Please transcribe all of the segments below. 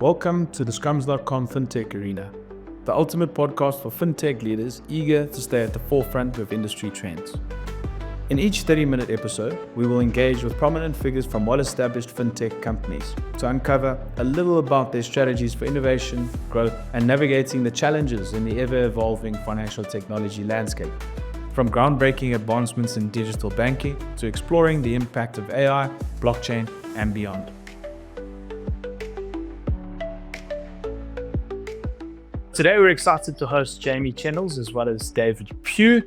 Welcome to the Scrums.com FinTech Arena, the ultimate podcast for FinTech leaders eager to stay at the forefront of industry trends. In each 30-minute episode, we will engage with prominent figures from well-established FinTech companies to uncover a little about their strategies for innovation, growth, and navigating the challenges in the ever-evolving financial technology landscape. From groundbreaking advancements in digital banking to exploring the impact of AI, blockchain, and beyond. Today we're excited to host Jamie Chennells as well as David Pugh.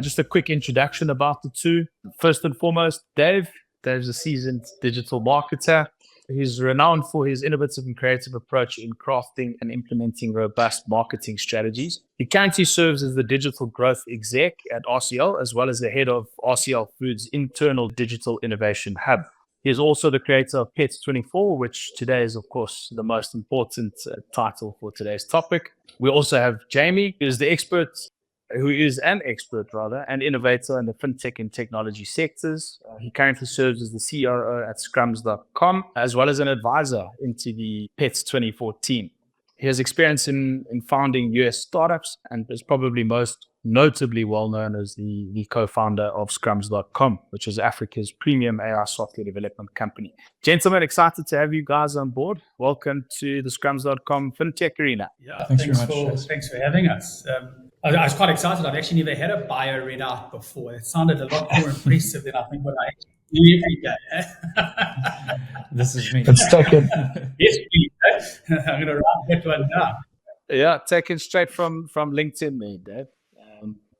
Just a quick introduction about the two. First and foremost, Dave's a seasoned digital marketer. He's renowned for his innovative and creative approach in crafting and implementing robust marketing strategies. He currently serves as the digital growth exec at RCL as well as the head of RCL Foods' internal digital innovation hub. He is also the creator of Pets24, which today is, of course, the most important title for today's topic. We also have Jamie, who is an expert and innovator in the fintech and technology sectors. He currently serves as the CRO at Scrums.com, as well as an advisor into the Pets24 team. He has experience in founding US startups and is probably most notably well known as the co-founder of Scrums.com, which is Africa's premium AI software development company. Gentlemen, excited to have you guys on board. Welcome to the Scrums.com FinTech Arena. Yeah, thanks for having us. I was quite excited. I've actually never had a bio read out before. It sounded a lot more impressive than I think what I actually do every day. This is me. It's taken. Yes, please. I'm going to write that one down. Yeah, taken straight from LinkedIn, man, Dave.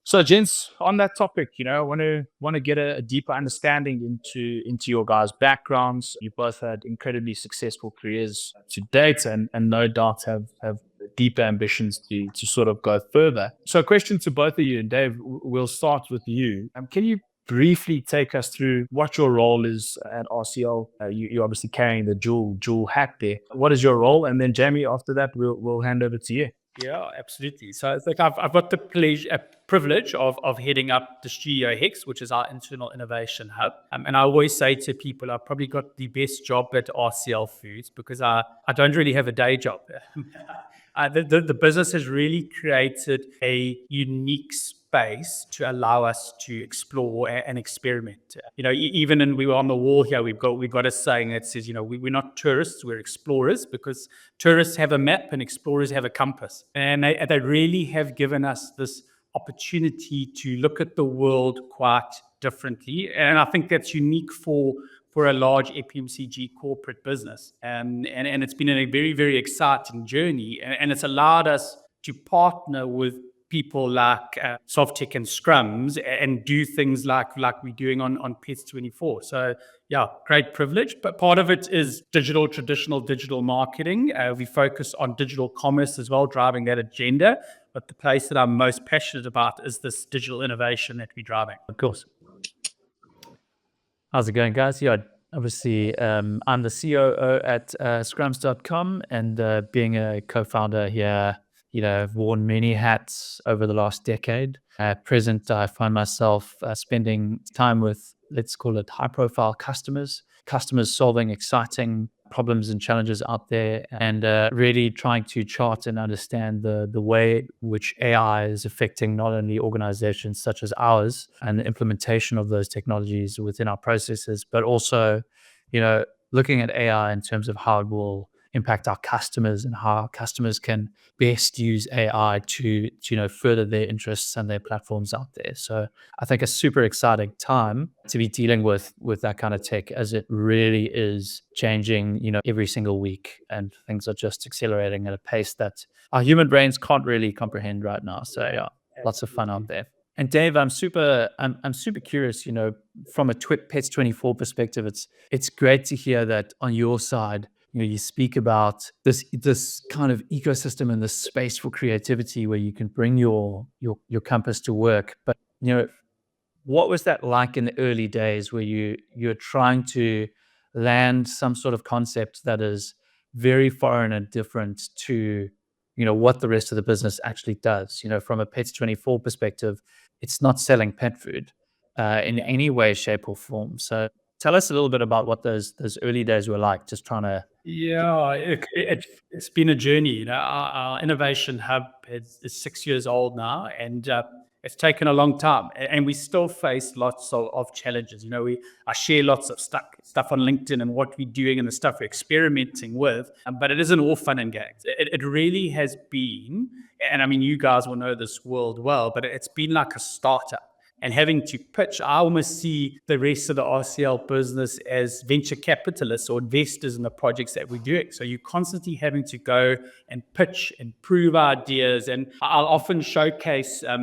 So, gents, on that topic, I want to get a deeper understanding into your guys' backgrounds. You both had incredibly successful careers to date, and no doubt have deeper ambitions to sort of go further. So, a question to both of you, and Dave, we'll start with you. Can you briefly take us through what your role is at RCL? You're obviously carrying the dual hat there. What is your role? And then Jamie, after that, we'll hand over to you. Yeah, absolutely. So I think I've got the privilege of heading up the Studio Hex, which is our internal innovation hub. And I always say to people, I've probably got the best job at RCL Foods because I don't really have a day job. The business has really created a unique space to allow us to explore and experiment. Even we were on the wall here, we've got a saying that says, we're not tourists, we're explorers, because tourists have a map and explorers have a compass. And they really have given us this opportunity to look at the world quite differently. And I think that's unique for a large FMCG corporate business. And it's been a very, very exciting journey. And it's allowed us to partner with people like Softtech and Scrums and do things like we're doing on Pets24. So yeah, great privilege. But part of it is traditional digital marketing. We focus on digital commerce as well, driving that agenda. But the place that I'm most passionate about is this digital innovation that we're driving. Of course. How's it going, guys? Yeah, obviously, I'm the COO at Scrums.com, and being a co-founder here, I've worn many hats over the last decade. At present, I find myself spending time with, let's call it, high-profile customers solving exciting problems and challenges out there, and really trying to chart and understand the way which AI is affecting not only organizations such as ours and the implementation of those technologies within our processes, but also, looking at AI in terms of how it will impact our customers and how our customers can best use AI to further their interests and their platforms out there. So I think a super exciting time to be dealing with that kind of tech, as it really is changing, every single week, and things are just accelerating at a pace that our human brains can't really comprehend right now. So yeah, lots of fun out there. And Dave, I'm super curious, from a Pets24 perspective, it's great to hear that on your side, you speak about this kind of ecosystem and this space for creativity where you can bring your compass to work. But what was that like in the early days where you're trying to land some sort of concept that is very foreign and different to what the rest of the business actually does? From a Pets24 perspective, it's not selling pet food in any way, shape, or form. So Tell us a little bit about what those early days were like, just trying to. Yeah, it's been a journey. Our innovation hub is 6 years old now, and it's taken a long time. And we still face lots of challenges. I share lots of stuff on LinkedIn and what we're doing and the stuff we're experimenting with, but it isn't all fun and games. It really has been, and I mean, you guys will know this world well, but it's been like a startup. And having to pitch, I almost see the rest of the RCL business as venture capitalists or investors in the projects that we're doing. So you're constantly having to go and pitch and prove ideas. And I'll often showcase, I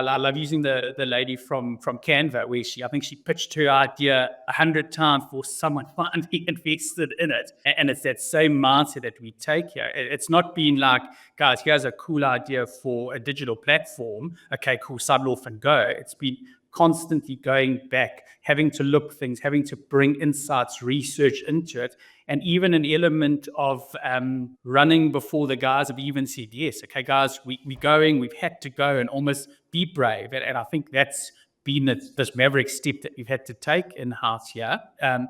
love using the lady from Canva, where I think she pitched her idea 100 times before someone finally invested in it. And it's that same mindset that we take here. It's not been like, guys, here's a cool idea for a digital platform. Okay, cool, saddle off and go. It's been constantly going back, having to look things, having to bring insights, research into it, and even an element of running before the guys have even said yes. Okay, guys, we're going, we've had to go and almost be brave. And I think that's been this maverick step that we've had to take in-house here. And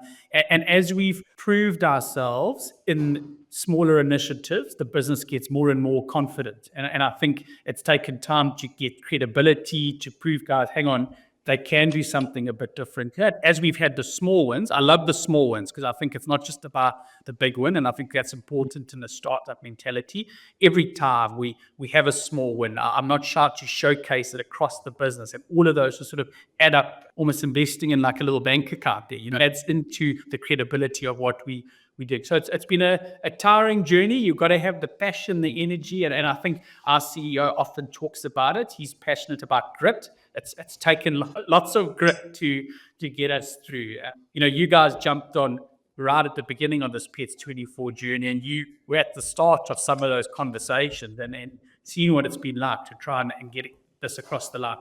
as we've proved ourselves in smaller initiatives, the business gets more and more confident. And I think it's taken time to get credibility, to prove, guys, hang on, they can do something a bit different. As we've had the small wins, I love the small wins because I think it's not just about the big win, and I think that's important in the startup mentality. Every time we have a small win, I'm not shy to showcase it across the business, and all of those to sort of add up, almost investing in like a little bank account there. Adds into the credibility of what we do. So it's been a tiring journey. You've got to have the passion, the energy, and I think our CEO often talks about it. He's passionate about grit. It's taken lots of grit to get us through. You guys jumped on right at the beginning of this Pets24 journey, and you were at the start of some of those conversations and seeing what it's been like to try and get this across the line.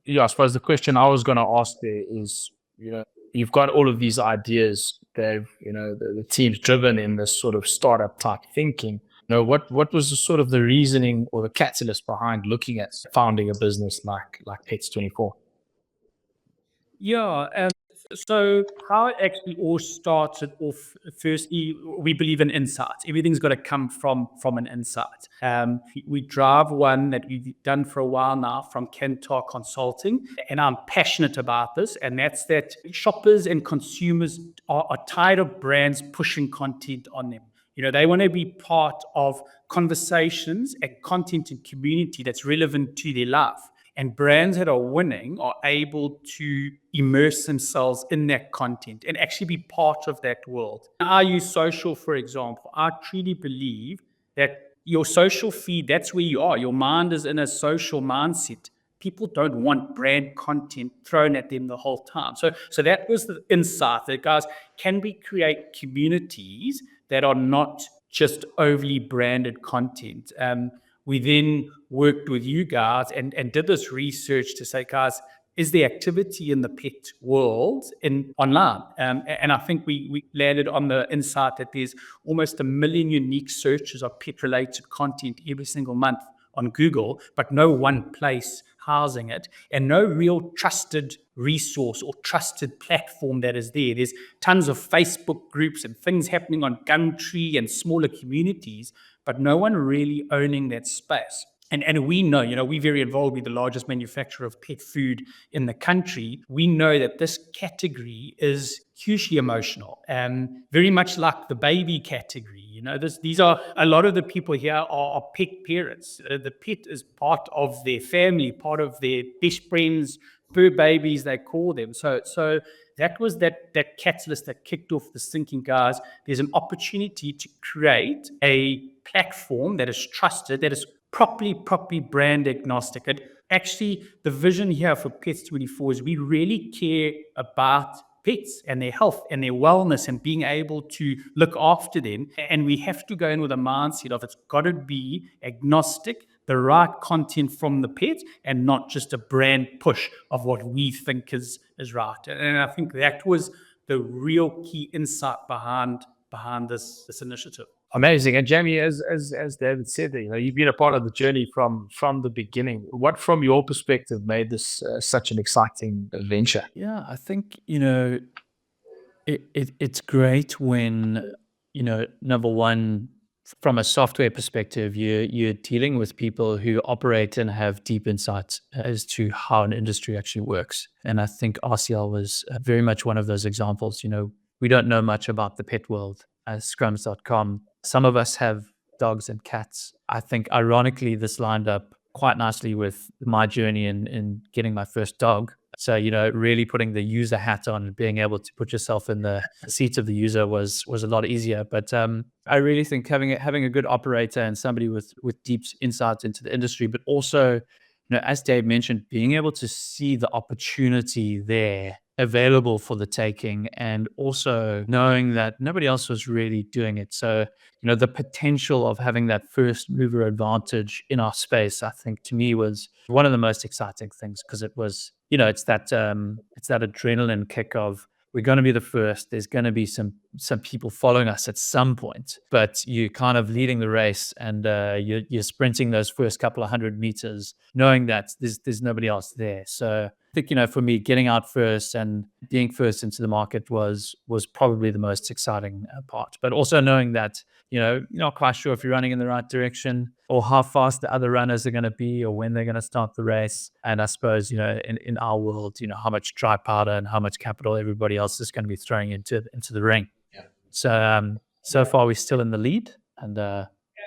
Yeah, I suppose the question I was going to ask there is, you've got all of these ideas, Dave, the team's driven in this sort of startup type thinking. What was the sort of the reasoning or the catalyst behind looking at founding a business like Pets24? Yeah, so how it actually all started off, firstly, we believe in insights. Everything's got to come from an insight. We drive one that we've done for a while now from Kantar Consulting, and I'm passionate about this, and that's that shoppers and consumers are tired of brands pushing content on them. They want to be part of conversations and content and community that's relevant to their life. And brands that are winning are able to immerse themselves in that content and actually be part of that world. I use social, for example. I truly believe that your social feed, that's where you are. Your mind is in a social mindset. People don't want brand content thrown at them the whole time. So that was the insight that, guys, can we create communities that are not just overly branded content? We then worked with you guys and did this research to say, guys, is there activity in the pet world online? And I think we landed on the insight that there's almost 1 million unique searches of pet-related content every single month on Google, but no one place housing it, and no real trusted resource or trusted platform that is there. There's tons of Facebook groups and things happening on Gumtree and smaller communities, but no one really owning that space. And we know, we're very involved with the largest manufacturer of pet food in the country. We know that this category is hugely emotional, very much like the baby category. These are, a lot of the people here are pet parents. The pet is part of their family, part of their best friends, fur babies, they call them. So that was that catalyst that kicked off this thinking, guys. There's an opportunity to create a platform that is trusted, that is properly brand agnostic. And actually, the vision here for Pets24 is we really care about pets and their health and their wellness and being able to look after them. And we have to go in with a mindset of it's got to be agnostic, the right content from the pet, and not just a brand push of what we think is right. And I think that was the real key insight behind this initiative. Amazing. And Jamie, as David said, you've been a part of the journey from the beginning. What, from your perspective, made this such an exciting venture? Yeah, I think, it's great when, number one, from a software perspective, you're dealing with people who operate and have deep insights as to how an industry actually works. And I think RCL was very much one of those examples. We don't know much about the pet world as Scrums.com. Some of us have dogs and cats. I think ironically, this lined up quite nicely with my journey in getting my first dog. So, really putting the user hat on and being able to put yourself in the seat of the user was a lot easier. But I really think having a good operator and somebody with deep insights into the industry, but also, as Dave mentioned, being able to see the opportunity there available for the taking, and also knowing that nobody else was really doing it. So, the potential of having that first mover advantage in our space, I think, to me, was one of the most exciting things, because it was, it's that adrenaline kick of, we're going to be the first. There's going to be some people following us at some point, but you're kind of leading the race, and you're sprinting those first couple of 100 meters, knowing that there's nobody else there. So I think, for me, getting out first and being first into the market was probably the most exciting part. But also knowing that, you're not quite sure if you're running in the right direction, or how fast the other runners are going to be, or when they're going to start the race. And I suppose, in our world, how much dry powder and how much capital everybody else is going to be throwing into the ring. Yeah. So far we're still in the lead, and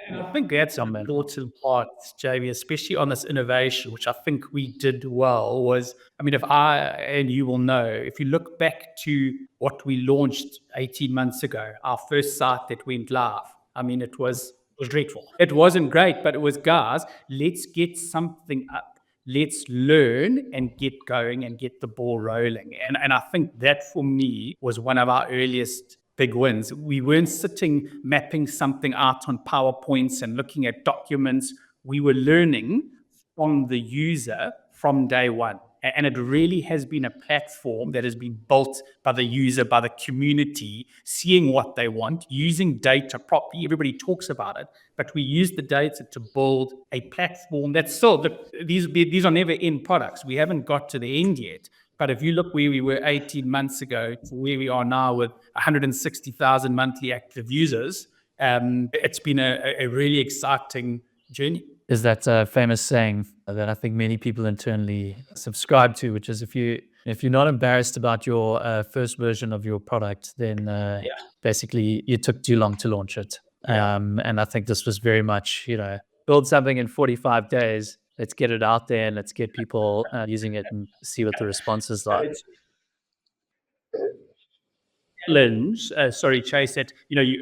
And I think that's an important part, Jamie, especially on this innovation, which I think we did well. Was, I mean, if I and you will know, if you look back to what we launched 18 months ago, our first site that went live, I mean, it was dreadful. It wasn't great, but it was, guys, let's get something up. Let's learn and get going and get the ball rolling. And I think that, for me, was one of our earliest big wins. We weren't sitting mapping something out on PowerPoints and looking at documents. We were learning from the user from day one. And it really has been a platform that has been built by the user, by the community, seeing what they want, using data properly. Everybody talks about it, but we use the data to build a platform that's still, these are never end products. We haven't got to the end yet. But if you look where we were 18 months ago to where we are now with 160,000 monthly active users, it's been a really exciting journey. There's that famous saying that I think many people internally subscribe to, which is, if you're not embarrassed about your first version of your product, then basically you took too long to launch it. And I think this was very much, build something in 45 days. Let's get it out there and let's get people using it and see what the response is like. Chase, that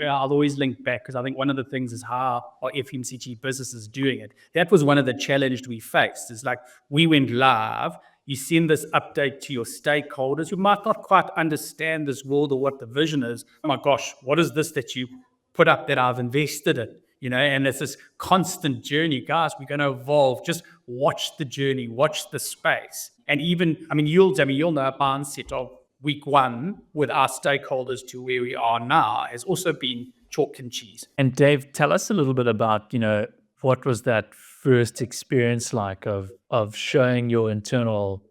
I'll always link back, because I think one of the things is how our FMCG business is doing it. That was one of the challenges we faced. It's like, we went live, you send this update to your stakeholders who might not quite understand this world or what the vision is. Oh my gosh, what is this that you put up that I've invested in? And it's this constant journey. Guys, we're going to evolve. Just watch the journey, watch the space. And even, you'll know a mindset of week one with our stakeholders to where we are now has also been chalk and cheese. And Dave, tell us a little bit about, what was that first experience like of showing your internal,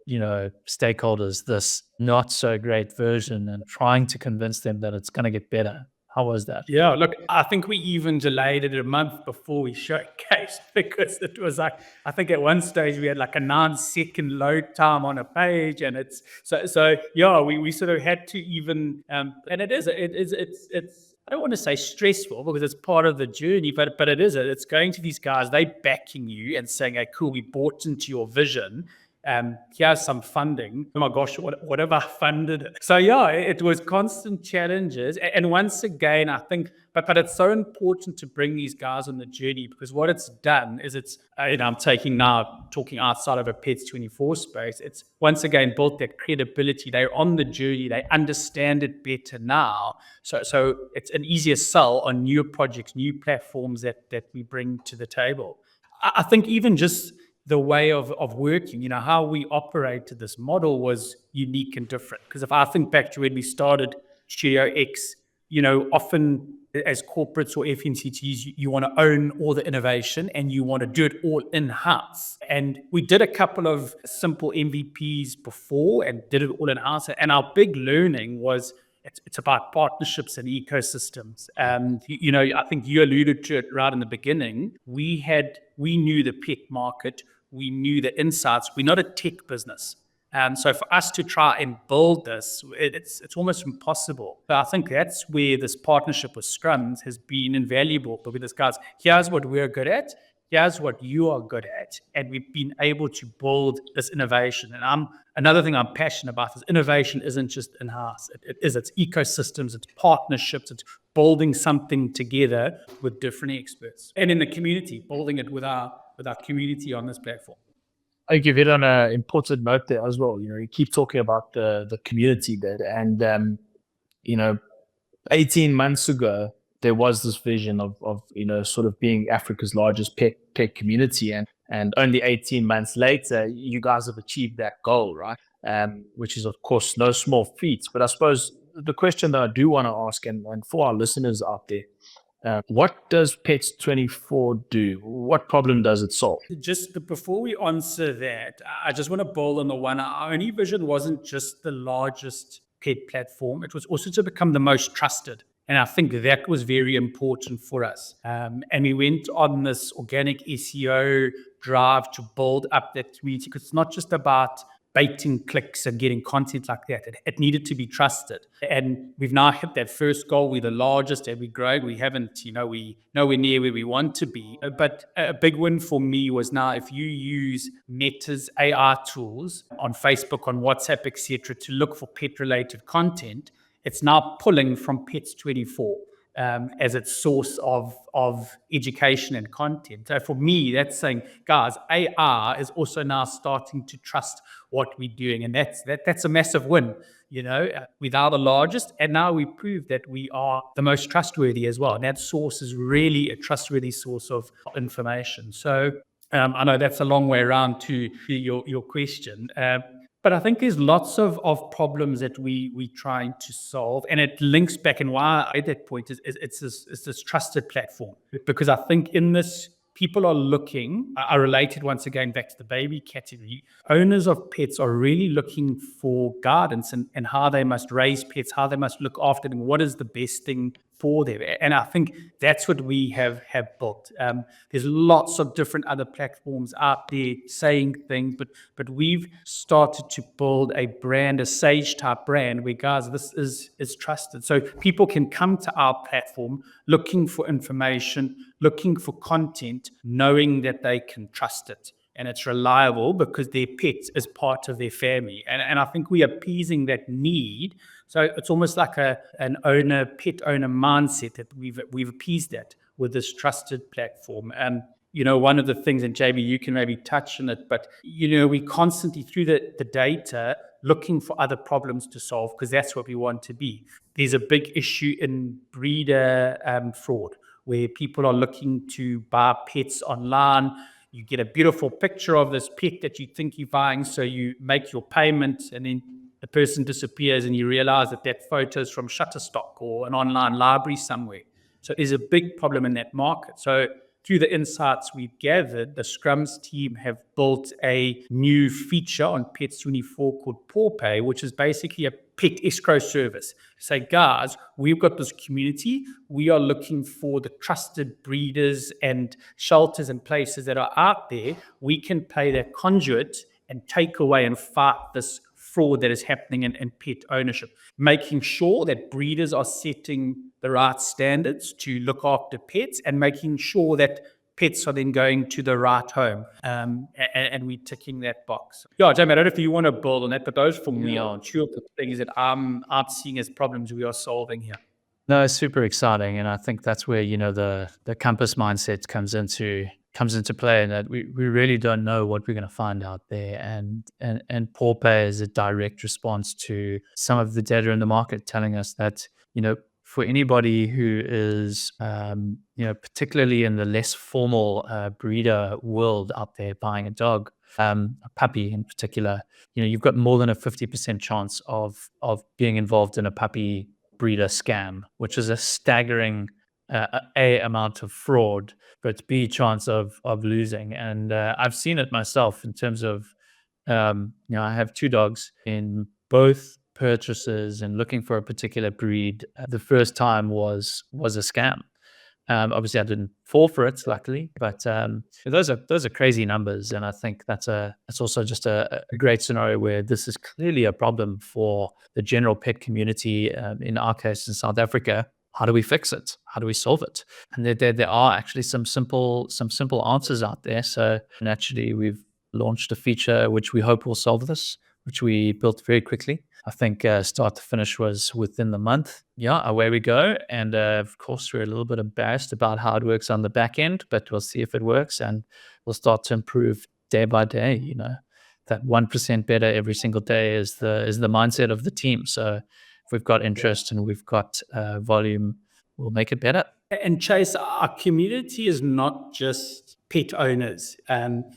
stakeholders this not so great version and trying to convince them that it's going to get better? How was that? Yeah, look, I think we even delayed it a month before we showcased, because it was like, I think at one stage we had like a 9-second load time on a page, and it's so we sort of had to even and it's I don't want to say stressful, because it's part of the journey, but it's going to these guys, they backing you and saying, hey, cool, we bought into your vision. Here's some funding. Oh my gosh, what have I funded it? So it was constant challenges. And once again, I think, but it's so important to bring these guys on the journey, because what it's done is I'm talking outside of a Pets24 space. It's once again built that credibility. They're on the journey. They understand it better now. So it's an easier sell on new projects, new platforms that we bring to the table. I think even just the way of working, how we operated this model was unique and different. Because if I think back to when we started Studio X, often as corporates or FMCGs, you want to own all the innovation and you want to do it all in-house. And we did a couple of simple MVPs before and did it all in-house. And our big learning was it's about partnerships and ecosystems. I think you alluded to it right in the beginning. We knew the pet market, we knew the insights. We're not a tech business. So for us to try and build this, it's almost impossible. But I think that's where this partnership with Scrums has been invaluable. But with this, guys, here's what we're good at. Here's what you are good at. And we've been able to build this innovation. And another thing I'm passionate about is innovation isn't just in-house. It's ecosystems, it's partnerships, it's building something together with different experts. And in the community, building it with our community on this platform. I think you've hit on an important note there as well. You keep talking about the community there. And, 18 months ago, there was this vision of sort of being Africa's largest pet community. And only 18 months later, you guys have achieved that goal, right? Which is, of course, no small feat. But I suppose the question that I do want to ask, and for our listeners out there, what does Pets24 do? What problem does it solve? Just before we answer that, I just want to build on the one. Our only vision wasn't just the largest pet platform. It was also to become the most trusted. And I think that was very important for us. And we went on this organic SEO drive to build up that community, because it's not just about baiting clicks and getting content like that. It needed to be trusted. And we've now hit that first goal. We're the largest and we're growing. We haven't, we nowhere near where we want to be. But a big win for me was now if you use Meta's AI tools on Facebook, on WhatsApp, etc., to look for pet-related content, it's now pulling from Pets24 as its source of education and content. So for me, that's saying, guys, AI is also now starting to trust what we're doing. And that's a massive win. We are the largest, and now we prove that we are the most trustworthy as well. And that source is really a trustworthy source of information. So I know that's a long way around to your question. But I think there's lots of problems that we're trying to solve. And it links back, and why at that point is it's this trusted platform. Because I think in this, people are looking, I related once again back to the baby category, owners of pets are really looking for guidance and how they must raise pets, how they must look after them, what is the best thing for them. And I think that's what we have built. There's lots of different other platforms out there saying things, but we've started to build a brand, a Sage type brand, where, guys, this is trusted. So people can come to our platform looking for information, looking for content, knowing that they can trust it. And it's reliable because their pet is part of their family. And I think we are appeasing that need. So it's almost like pet owner mindset that we've appeased that with this trusted platform. And one of the things, and Jamie, you can maybe touch on it, but we constantly through the data looking for other problems to solve, because that's what we want to be. There's a big issue in breeder fraud, where people are looking to buy pets online. You get a beautiful picture of this pet that you think you're buying, so you make your payment, and then the person disappears and you realize that photo is from Shutterstock or an online library somewhere. So there's a big problem in that market. So through the insights we've gathered, the Scrums team have built a new feature on Pets24 called PawPay, which is basically a pet escrow service. Say, guys, we've got this community. We are looking for the trusted breeders and shelters and places that are out there. We can play that conduit and take away and fight this fraud that is happening in pet ownership, making sure that breeders are setting the right standards to look after pets and making sure that pets are then going to the right home. And we're ticking that box. Yeah, Jamie, I don't know if you want to build on that, but those for me are two of the things that I'm seeing as problems we are solving here. No, it's super exciting. And I think that's where, the compass mindset comes into play, and that we really don't know what we're going to find out there. And PawPay is a direct response to some of the data in the market telling us that, for anybody who is, particularly in the less formal breeder world out there buying a dog, a puppy in particular, you've got more than a 50% chance of being involved in a puppy breeder scam, which is a staggering A, amount of fraud, but B, chance of losing. And I've seen it myself in terms of, I have 2 dogs. In both purchases and looking for a particular breed, the first time was a scam. Obviously, I didn't fall for it, luckily, but those are crazy numbers, and I think that's also just a great scenario where this is clearly a problem for the general pet community. In our case, in South Africa, how do we fix it? How do we solve it? And there are actually some simple answers out there. So naturally, we've launched a feature which we hope will solve this, which we built very quickly. I think start to finish was within the month. Yeah, away we go. And of course, we're a little bit embarrassed about how it works on the back end, but we'll see if it works, and we'll start to improve day by day. That 1% better every single day is the mindset of the team. So if we've got interest and we've got volume, we'll make it better. And Chase, our community is not just pet owners.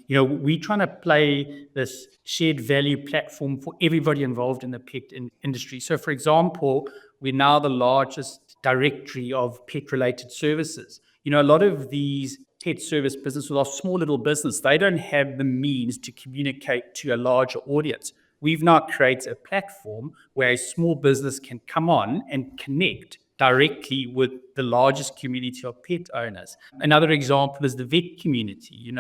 We're trying to play this shared value platform for everybody involved in the pet industry. So, for example, we're now the largest directory of pet-related services. A lot of these pet service businesses are small little business. They don't have the means to communicate to a larger audience. We've now created a platform where a small business can come on and connect directly with the largest community of pet owners. Another example is the vet community.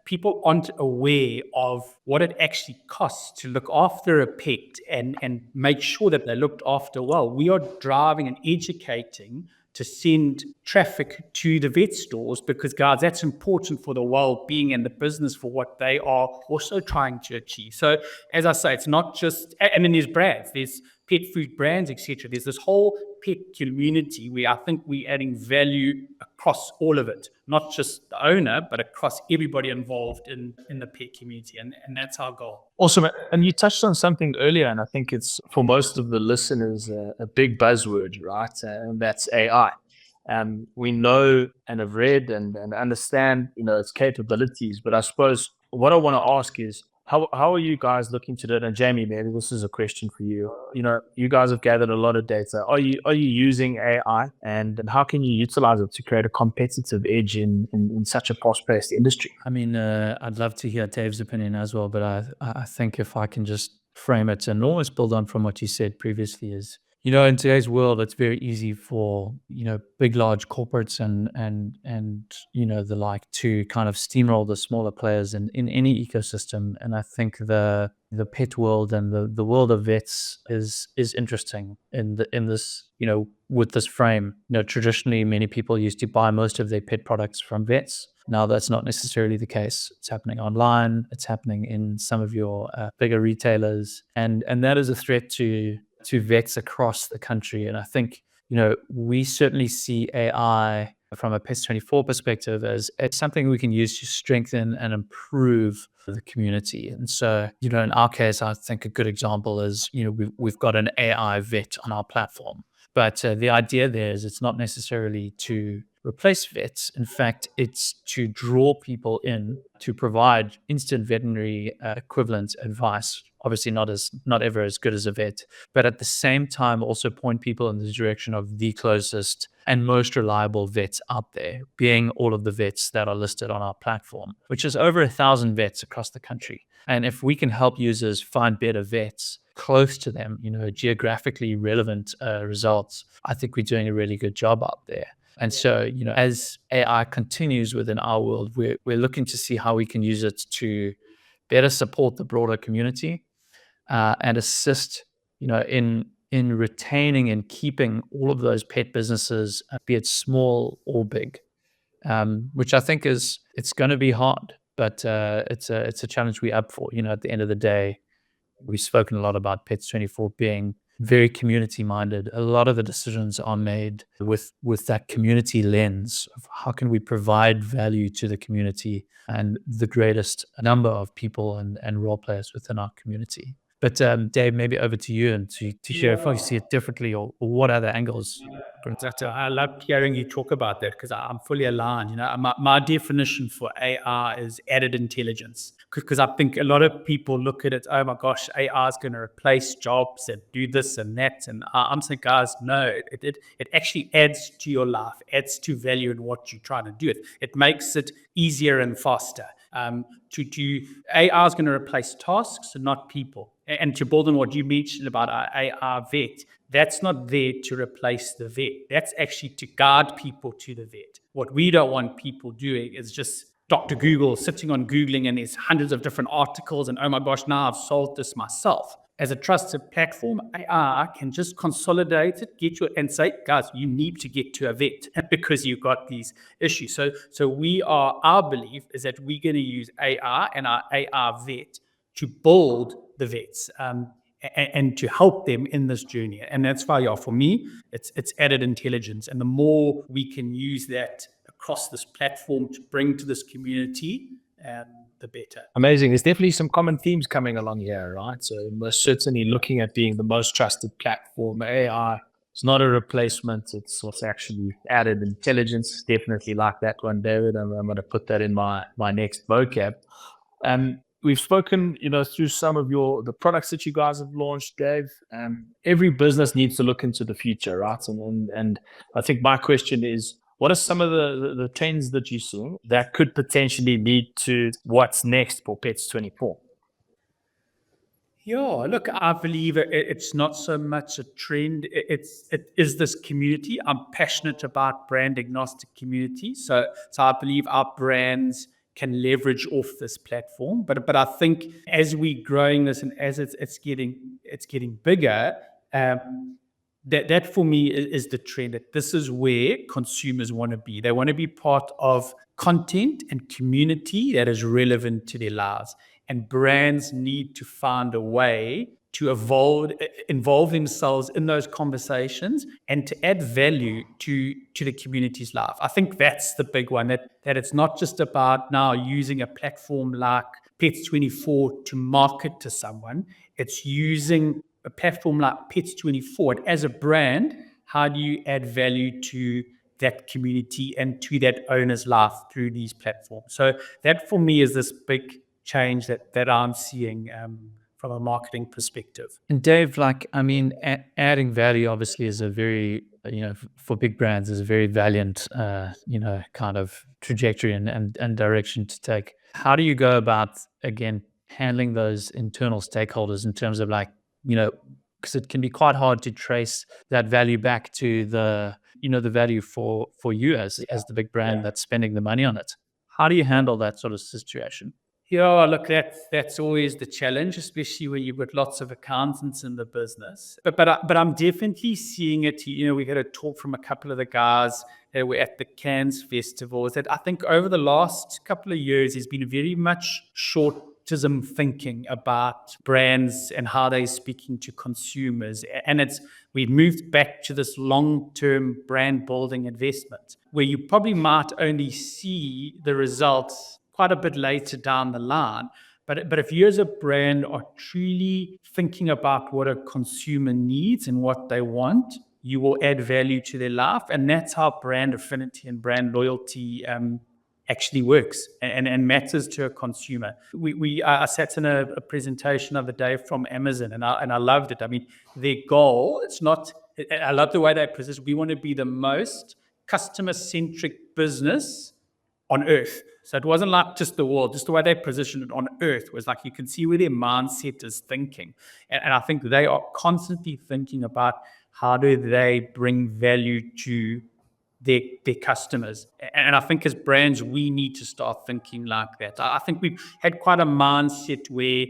People aren't aware of what it actually costs to look after a pet and make sure that they're looked after well. We are driving and educating to send traffic to the vet stores because, guys, that's important for the well-being and the business for what they are also trying to achieve. So, as I say, it's not just, and then there's brands, there's pet food brands, etc. There's this whole pet community where I think we're adding value across all of it, not just the owner, but across everybody involved in the pet community. And that's our goal. Awesome. And you touched on something earlier, and I think it's for most of the listeners a big buzzword, right? And that's AI. We know and have read and understand, its capabilities. But I suppose what I want to ask is, how are you guys looking to do it? And Jamie, maybe this is a question for you. You guys have gathered a lot of data. Are you using AI, and how can you utilize it to create a competitive edge in such a fast-paced industry? I mean, I'd love to hear Dave's opinion as well, but I think if I can just frame it and almost build on from what you said previously is, in today's world, it's very easy for, big, large corporates and the like to kind of steamroll the smaller players in any ecosystem. And I think the pet world and the world of vets is interesting in this, with this frame. Traditionally, many people used to buy most of their pet products from vets. Now that's not necessarily the case. It's happening online. It's happening in some of your bigger retailers, and that is a threat to vets across the country. And I think, we certainly see AI from a Pets24 perspective as something we can use to strengthen and improve the community. And so, in our case, I think a good example is, we've got an AI vet on our platform. But the idea there is it's not necessarily to replace vets. In fact, it's to draw people in to provide instant veterinary equivalent advice. Obviously not ever as good as a vet, but at the same time also point people in the direction of the closest and most reliable vets out there, being all of the vets that are listed on our platform, which is over 1,000 vets across the country. And if we can help users find better vets close to them, geographically relevant results, I think we're doing a really good job out there. And so, as AI continues within our world, we're looking to see how we can use it to better support the broader community and assist, in retaining and keeping all of those pet businesses, be it small or big, which I think it's going to be hard, but it's a challenge we're up for. At the end of the day, we've spoken a lot about Pets24 being very community minded. A lot of the decisions are made with that community lens of how can we provide value to the community and the greatest number of people and role players within our community. But Dave, maybe over to you and to share if you see it differently or what other angles. I love hearing you talk about that because I'm fully aligned. My definition for AI is added intelligence. Because I think a lot of people look at it, oh my gosh, AI is going to replace jobs and do this and that. And I'm saying, guys, no, it actually adds to your life, adds to value in what you're trying to do. It makes it easier and faster. AI is going to replace tasks and not people. And to build on what you mentioned about our AI vet, that's not there to replace the vet. That's actually to guide people to the vet. What we don't want people doing is just Dr. Google sitting on Googling and there's hundreds of different articles and, oh my gosh, now I've solved this myself. As a trusted platform, AI can just consolidate it, get you and say, guys, you need to get to a vet because you've got these issues. So our belief is that we're going to use AI and our AI vet to build the vets and to help them in this journey. And that's why, for me, it's added intelligence. And the more we can use that across this platform to bring to this community, the better. Amazing. There's definitely some common themes coming along here, right? So most certainly looking at being the most trusted platform. AI is not a replacement. It's what's actually added intelligence. Definitely like that one, David. I'm going to put that in my next vocab. We've spoken, through some of the products that you guys have launched, Dave. Every business needs to look into the future, right? And I think my question is, what are some of the trends that you see that could potentially lead to what's next for Pets24? Yeah, look, I believe it's not so much a trend. It is this community. I'm passionate about brand agnostic community. So I believe our brands can leverage off this platform. But I think as we're growing this and as it's getting bigger, that for me is the trend, that this is where consumers want to be. They want to be part of content and community that is relevant to their lives. And brands need to find a way to involve themselves in those conversations and to add value to the community's life. I think that's the big one, that it's not just about now using a platform like Pets24 to market to someone. It's using a platform like Pets24 as a brand. How do you add value to that community and to that owner's life through these platforms? So that for me is this big change that I'm seeing from a marketing perspective. And Dave, adding value obviously is a very, for big brands is a very valiant, kind of trajectory and direction to take. How do you go about, again, handling those internal stakeholders in terms of because it can be quite hard to trace that value back to the value for you as the big brand that's spending the money on it. How do you handle that sort of situation? Yeah, look, that's always the challenge, especially when you've got lots of accountants in the business. But I'm definitely seeing it. We had a talk from a couple of the guys that were at the Cannes Festival. That I think over the last couple of years, there's been very much short-term thinking about brands and how they're speaking to consumers. And we've moved back to this long-term brand building investment, where you probably might only see the results quite a bit later down the line. But if you as a brand are truly thinking about what a consumer needs and what they want, you will add value to their life. And that's how brand affinity and brand loyalty actually works and matters to a consumer. I sat in a presentation of the day from Amazon and I loved it. I mean, their goal, I love the way they position. We want to be the most customer-centric business on earth. So it wasn't like just the world, just the way they positioned it on earth was like you can see where their mindset is thinking. And I think they are constantly thinking about how do they bring value to their customers. And I think as brands, we need to start thinking like that. I think we've had quite a mindset where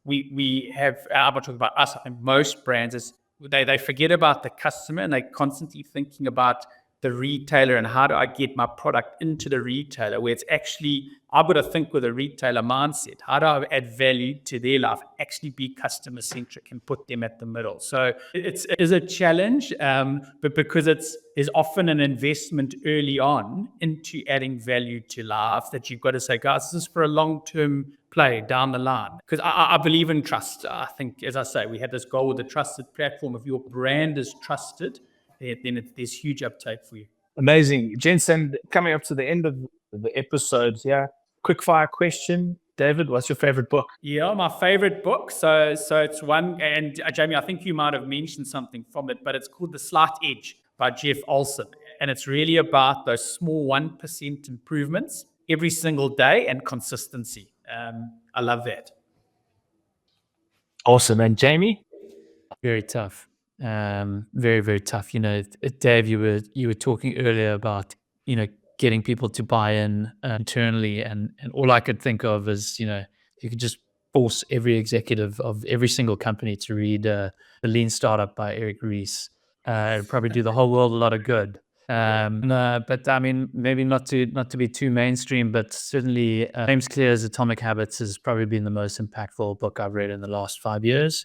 we have, I'm not talking about us, I think most brands, they forget about the customer and they're constantly thinking about the retailer and how do I get my product into the retailer, where it's actually, I've got to think with a retailer mindset. How do I add value to their life, actually be customer centric and put them at the middle? So it is a challenge, but because there's often an investment early on into adding value to life that you've got to say, guys, this is for a long-term play down the line. Because I believe in trust. I think, as I say, we had this goal with a trusted platform. If your brand is trusted, then there's huge uptake for you. Amazing. Jensen, coming up to the end of the episode here, quick fire question. David, what's your favorite book? Yeah, my favorite book. So it's one, and Jamie, I think you might have mentioned something from it, but it's called The Slight Edge by Jeff Olson. And it's really about those small 1% improvements every single day and consistency. I love that. Awesome. And Jamie? Very tough. Very, very tough. Dave, you were talking earlier about, getting people to buy in internally, and all I could think of is, you could just force every executive of every single company to read The Lean Startup by Eric Ries. It'd probably do the whole world a lot of good. But I mean, maybe not to be too mainstream, but certainly James Clear's Atomic Habits has probably been the most impactful book I've read in the last 5 years.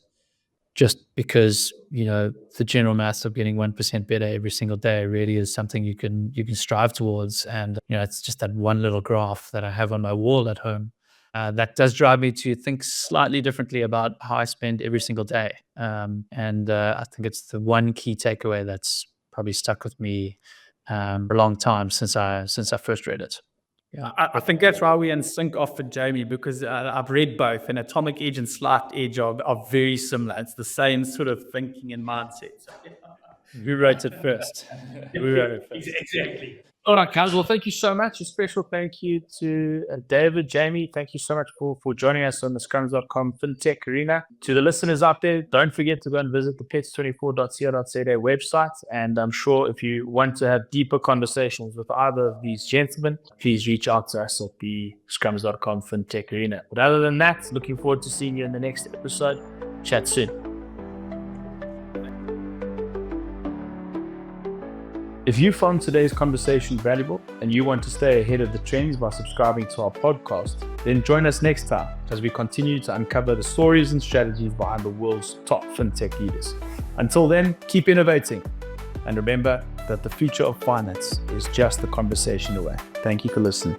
Just because, the general maths of getting 1% better every single day really is something you can strive towards. And, it's just that one little graph that I have on my wall at home. That does drive me to think slightly differently about how I spend every single day. And I think it's the one key takeaway that's probably stuck with me for a long time since I first read it. Yeah, I think that's why we're in sync often, Jamie, because I've read both, and Atomic Edge and Slight Edge are very similar. It's the same sort of thinking and mindset. So, Who wrote it first? Who wrote it first? Exactly. All right, guys. Well, thank you so much. A special thank you to David, Jamie. Thank you so much for joining us on the Scrums.com FinTech arena. To the listeners out there, don't forget to go and visit the Pets24.co.za website. And I'm sure if you want to have deeper conversations with either of these gentlemen, please reach out to us at the Scrums.com FinTech arena. But other than that, looking forward to seeing you in the next episode. Chat soon. If you found today's conversation valuable and you want to stay ahead of the trends by subscribing to our podcast, then join us next time as we continue to uncover the stories and strategies behind the world's top fintech leaders. Until then, keep innovating. And remember that the future of finance is just a conversation away. Thank you for listening.